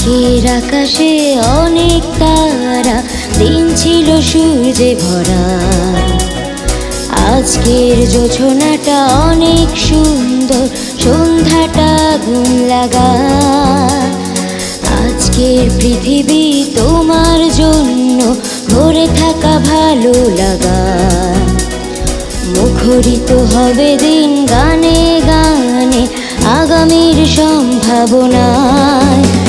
আজকের আকাশে অনেক তারা, দিন ছিল সূর্যে ভরা। আজকের জোছনাটা অনেক সুন্দর, সন্ধ্যাটা গুণ লাগা। আজকের পৃথিবী তোমার জন্য ভরে থাকা ভালো লাগা। মুখরিত হবে দিন গানে গানে, আগামীর সম্ভাবনায়।